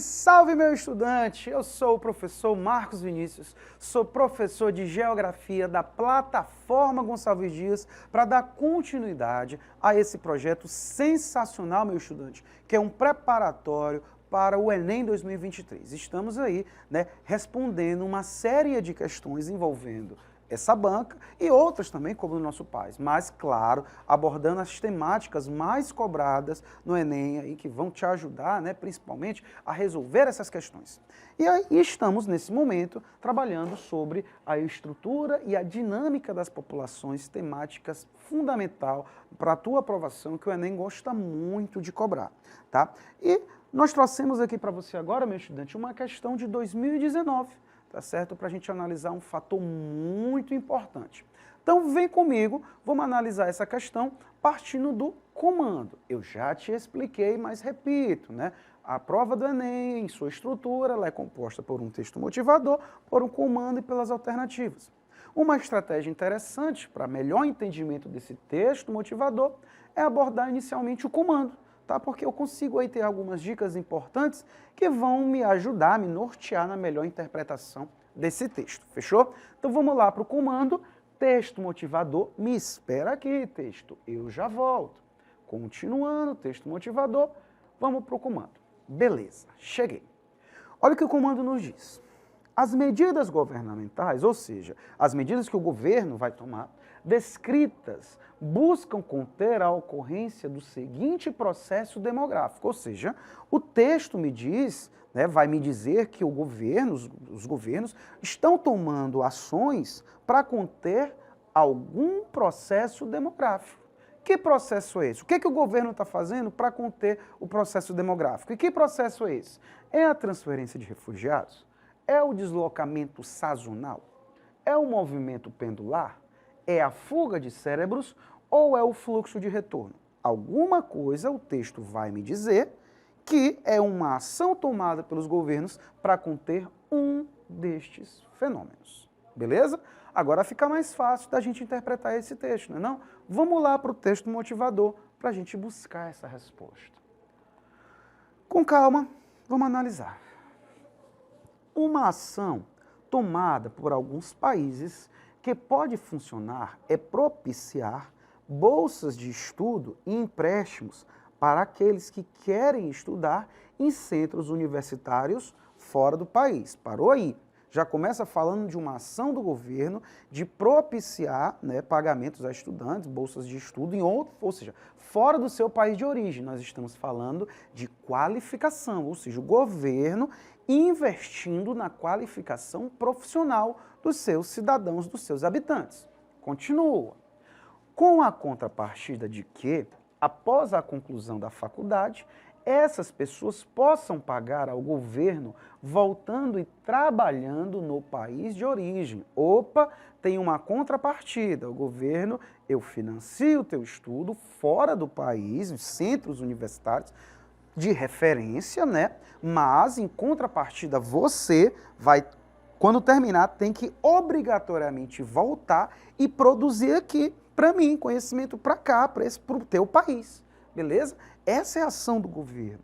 salve, meu estudante! Eu sou o professor Marcos Vinícius, sou professor de Geografia da plataforma Gonçalves Dias para dar continuidade a esse projeto sensacional, meu estudante, que é um preparatório para o Enem 2023. Estamos aí, respondendo uma série de questões envolvendo essa banca e outras também, como o nosso país. Mas, claro, abordando as temáticas mais cobradas no Enem aí, que vão te ajudar, principalmente, a resolver essas questões. E aí estamos, nesse momento, trabalhando sobre a estrutura e a dinâmica das populações, temáticas fundamental para a tua aprovação, que o Enem gosta muito de cobrar, tá? E nós trouxemos aqui para você agora, meu estudante, uma questão de 2019, tá certo? Para a gente analisar um fator muito importante. Então vem comigo, vamos analisar essa questão partindo do comando. Eu já te expliquei, mas repito, A prova do Enem, em sua estrutura, ela é composta por um texto motivador, por um comando e pelas alternativas. Uma estratégia interessante para melhor entendimento desse texto motivador é abordar inicialmente o comando, tá? Porque eu consigo aí ter algumas dicas importantes que vão me ajudar, me nortear na melhor interpretação desse texto, fechou? Então vamos lá para o comando, texto motivador, me espera aqui, texto, eu já volto. Continuando, texto motivador, vamos para o comando. Beleza, cheguei. Olha o que o comando nos diz. As medidas governamentais, ou seja, as medidas que o governo vai tomar, descritas, buscam conter a ocorrência do seguinte processo demográfico, ou seja, o texto me diz, vai me dizer que os governos estão tomando ações para conter algum processo demográfico. Que processo é esse? O que o governo está fazendo para conter o processo demográfico? E que processo é esse? É a transferência de refugiados? É o deslocamento sazonal? É o movimento pendular? É a fuga de cérebros ou é o fluxo de retorno? Alguma coisa o texto vai me dizer que é uma ação tomada pelos governos para conter um destes fenômenos. Beleza? Agora fica mais fácil da gente interpretar esse texto, não é não? Vamos lá para o texto motivador para a gente buscar essa resposta. Com calma, vamos analisar. Uma ação tomada por alguns países que pode funcionar é propiciar bolsas de estudo e empréstimos para aqueles que querem estudar em centros universitários fora do país. Parou aí. Já começa falando de uma ação do governo de propiciar pagamentos a estudantes, bolsas de estudo em outro, ou seja, fora do seu país de origem. Nós estamos falando de qualificação, ou seja, o governo investindo na qualificação profissional dos seus cidadãos, dos seus habitantes. Continua. Com a contrapartida de que, após a conclusão da faculdade, essas pessoas possam pagar ao governo voltando e trabalhando no país de origem. Opa, tem uma contrapartida. O governo, eu financio o teu estudo fora do país, os centros universitários de referência, Mas, em contrapartida, você vai, quando terminar, tem que obrigatoriamente voltar e produzir aqui, para mim, conhecimento para cá, para o teu país. Beleza? Essa é a ação do governo.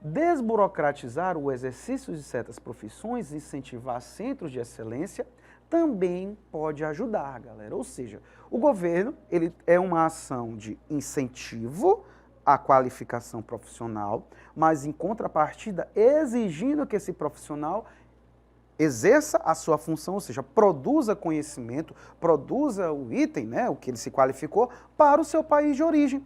Desburocratizar o exercício de certas profissões, incentivar centros de excelência, também pode ajudar, galera. Ou seja, o governo ele é uma ação de incentivo à qualificação profissional, mas em contrapartida exigindo que esse profissional exerça a sua função, ou seja, produza conhecimento, produza o item, o que ele se qualificou, para o seu país de origem.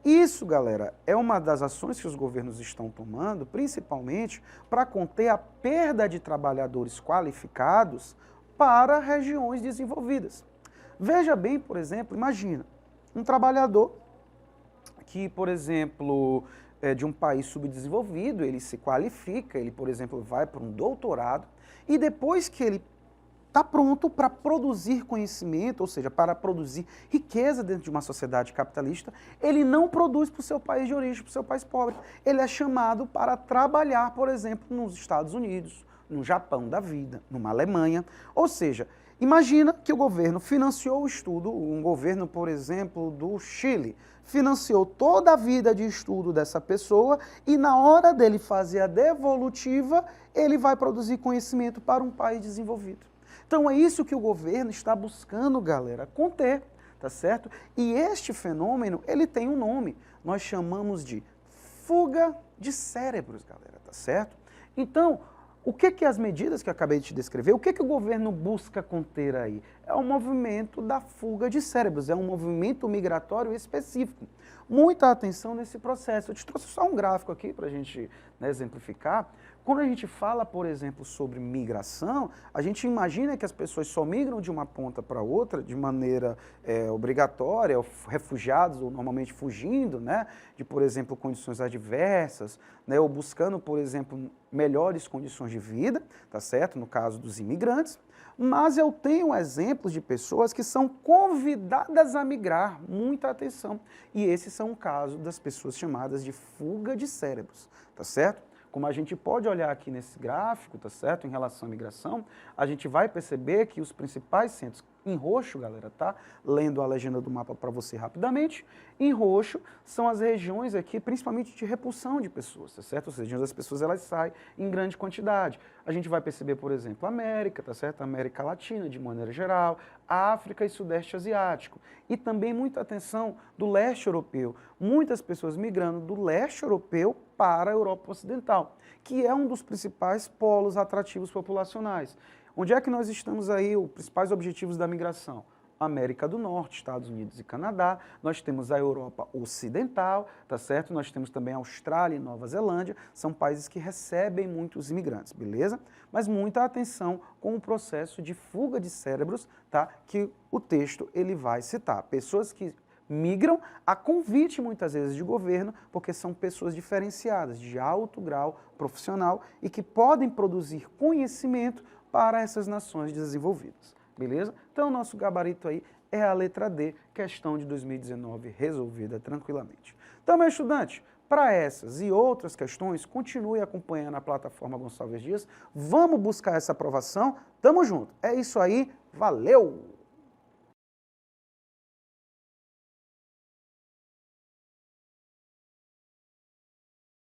Isso, galera, é uma das ações que os governos estão tomando, principalmente para conter a perda de trabalhadores qualificados para regiões desenvolvidas. Veja bem, por exemplo, imagina, um trabalhador que, por exemplo, é de um país subdesenvolvido, ele se qualifica, ele, por exemplo, vai para um doutorado, e depois que ele está pronto para produzir conhecimento, ou seja, para produzir riqueza dentro de uma sociedade capitalista, ele não produz para o seu país de origem, para o seu país pobre. Ele é chamado para trabalhar, por exemplo, nos Estados Unidos, no Japão da vida, numa Alemanha. Ou seja, Imagina que o governo financiou o estudo, um governo, por exemplo, do Chile, financiou toda a vida de estudo dessa pessoa e na hora dele fazer a devolutiva, ele vai produzir conhecimento para um país desenvolvido. Então é isso que o governo está buscando, galera, conter, tá certo? E este fenômeno, ele tem um nome, nós chamamos de fuga de cérebros, galera, tá certo? Então, o que as medidas que eu acabei de te descrever, o que o governo busca conter aí? É o movimento da fuga de cérebros, é um movimento migratório específico. Muita atenção nesse processo. Eu te trouxe só um gráfico aqui para a gente, né, exemplificar. Quando a gente fala, por exemplo, sobre migração, a gente imagina que as pessoas só migram de uma ponta para outra de maneira obrigatória, refugiados ou normalmente fugindo, né, de, por exemplo, condições adversas, né, ou buscando, por exemplo, melhores condições de vida, tá certo? No caso dos imigrantes. Mas eu tenho exemplos de pessoas que são convidadas a migrar, muita atenção. E esses são o caso das pessoas chamadas de fuga de cérebros, tá certo? Como a gente pode olhar aqui nesse gráfico, tá certo? Em relação à migração, a gente vai perceber que os principais centros, em roxo, galera, tá? Lendo a legenda do mapa para você rapidamente, em roxo são as regiões aqui, principalmente de repulsão de pessoas, tá certo? Ou seja, as pessoas elas saem em grande quantidade. A gente vai perceber, por exemplo, a América, tá certo? A América Latina, de maneira geral, a África e Sudeste Asiático. E também muita atenção do leste europeu. Muitas pessoas migrando do leste europeu para a Europa Ocidental, que é um dos principais polos atrativos populacionais. Onde é que nós estamos aí, os principais objetivos da migração? América do Norte, Estados Unidos e Canadá, nós temos a Europa Ocidental, tá certo? Nós temos também a Austrália e Nova Zelândia, são países que recebem muitos imigrantes, beleza? Mas muita atenção com o processo de fuga de cérebros, tá? Que o texto ele vai citar. Pessoas que migram a convite muitas vezes de governo, porque são pessoas diferenciadas, de alto grau profissional e que podem produzir conhecimento para essas nações desenvolvidas, beleza? Então, o nosso gabarito aí é a letra D, questão de 2019 resolvida tranquilamente. Então, meu estudante, para essas e outras questões, continue acompanhando a plataforma Gonçalves Dias. Vamos buscar essa aprovação. Tamo junto. É isso aí. Valeu!